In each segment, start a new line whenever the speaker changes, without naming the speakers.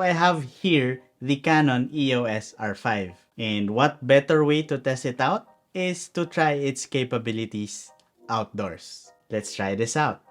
So I have here the Canon EOS R5. And what better way to test it out is to try its capabilities outdoors. Let's try this out.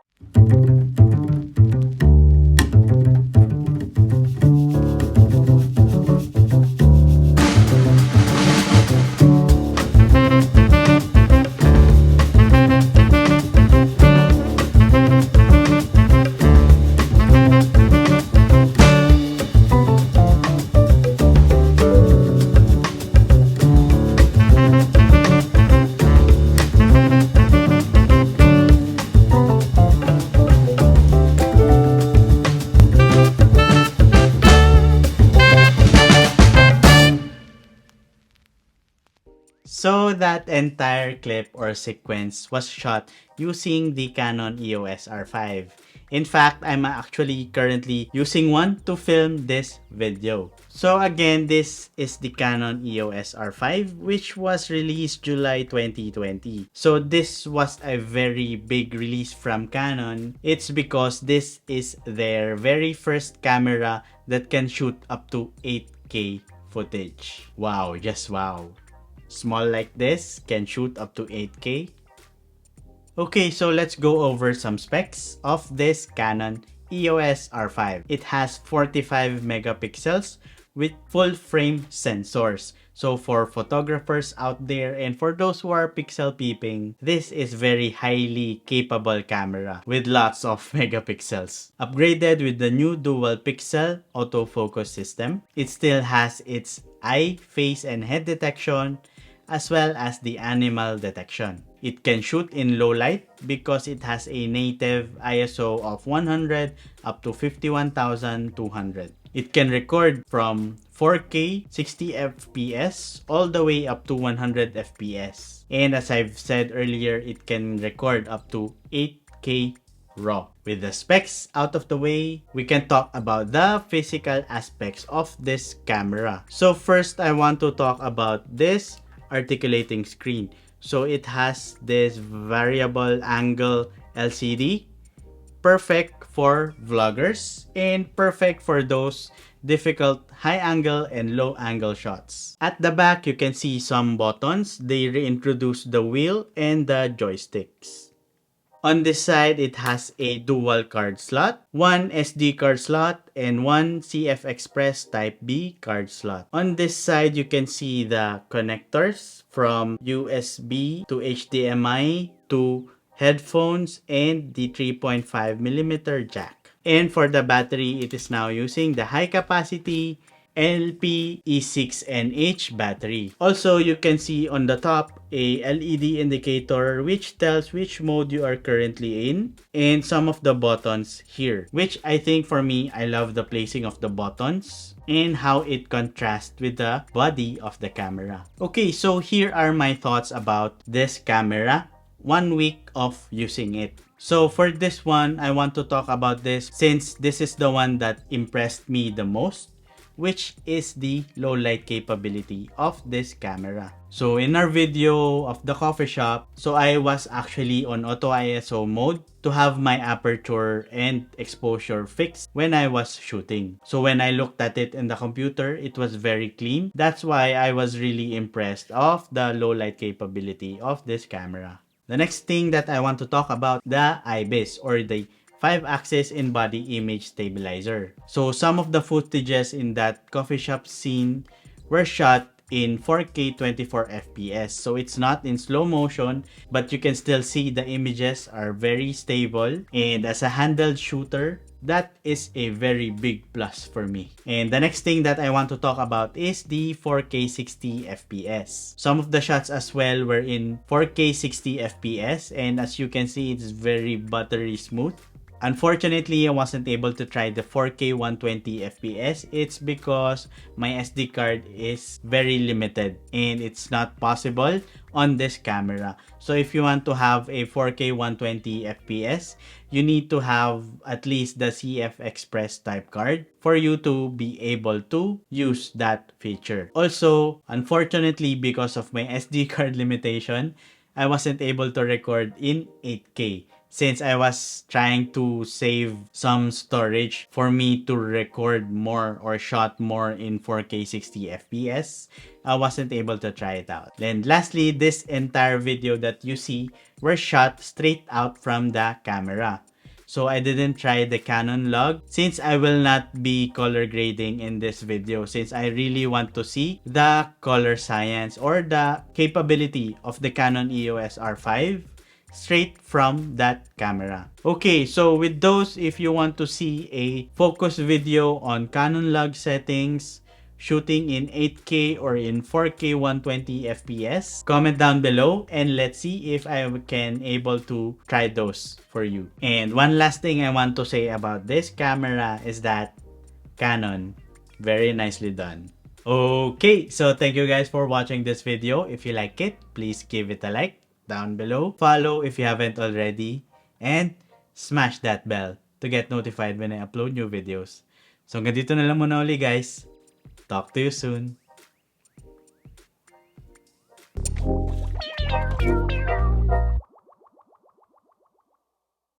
So that entire clip or sequence was shot using the Canon EOS R5. In fact, I'm actually currently using one to film this video. So again, this is the Canon EOS R5, which was released July 2020. So this was a very big release from Canon. It's because this is their very first camera that can shoot up to 8K footage. Wow, just wow. Small like this can shoot up to 8K. Okay, so let's go over some specs of this Canon EOS R5. It has 45 megapixels with full frame sensors. So for photographers out there and for those who are pixel peeping, this is very highly capable camera with lots of megapixels. Upgraded with the new dual pixel autofocus system, it still has its eye, face, and head detection as well as the animal detection. It can shoot in low light because it has a native ISO of 100 up to 51,200. It can record from 4K 60 FPS all the way up to 100 FPS. And as I've said earlier, it can record up to 8K RAW. With the specs out of the way, we can talk about the physical aspects of this camera. So first, I want to talk about this articulating screen. So it has this variable angle LCD, perfect for vloggers and perfect for those difficult high angle and low angle shots. At the back, you can see some buttons. They reintroduced the wheel and the joysticks. On this side, it has a dual card slot, one SD card slot, and one CF Express Type B card slot. On this side, you can see the connectors from USB to HDMI to headphones and the 3.5mm jack. And for the battery, it is now using the high capacity LPE6NH battery. Also, you can see on the top a LED indicator which tells which mode you are currently in and some of the buttons here, which I think for me, I love the placing of the buttons and how it contrasts with the body of the camera. Okay, so here are my thoughts about this camera 1 week of using it. So for this one, I want to talk about this since this is the one that impressed me the most, which is the low light capability of this camera. So in our video of the coffee shop, so I was actually on auto ISO mode to have my aperture and exposure fixed when I was shooting. So when I looked at it in the computer, it was very clean. That's why I was really impressed of the low light capability of this camera. The next thing that I want to talk about, the IBIS or the 5-axis in-body image stabilizer. So some of the footages in that coffee shop scene were shot in 4K 24 FPS. So it's not in slow motion, but you can still see the images are very stable. And as a handheld shooter, that is a very big plus for me. And the next thing that I want to talk about is the 4K 60 FPS. Some of the shots as well were in 4K 60 FPS, and as you can see, it's very buttery smooth. Unfortunately, I wasn't able to try the 4K 120 FPS. It's because my SD card is very limited and it's not possible on this camera. So if you want to have a 4K 120 FPS, you need to have at least the CF Express type card for you to be able to use that feature. Also, unfortunately, because of my SD card limitation, I wasn't able to record in 8K. since I was trying to save some storage for me to record more or shot more in 4K 60 FPS, I wasn't able to try it out. Then lastly, this entire video that you see were shot straight out from the camera. So I didn't try the Canon log since I will not be color grading in this video, since I really want to see the color science or the capability of the Canon EOS R5 straight from that camera. Okay, so with those, if you want to see a focus video on Canon log settings, shooting in 8K or in 4K 120 FPS, comment down below and let's see if I can able to try those for you. And one last thing I want to say about this camera is that Canon, very nicely done. Okay, so thank you guys for watching this video. If you like it, please give it a like down below. Follow if you haven't already. And smash that bell to get notified when I upload new videos. So hanggang dito na lang muna uli guys. Talk to you soon.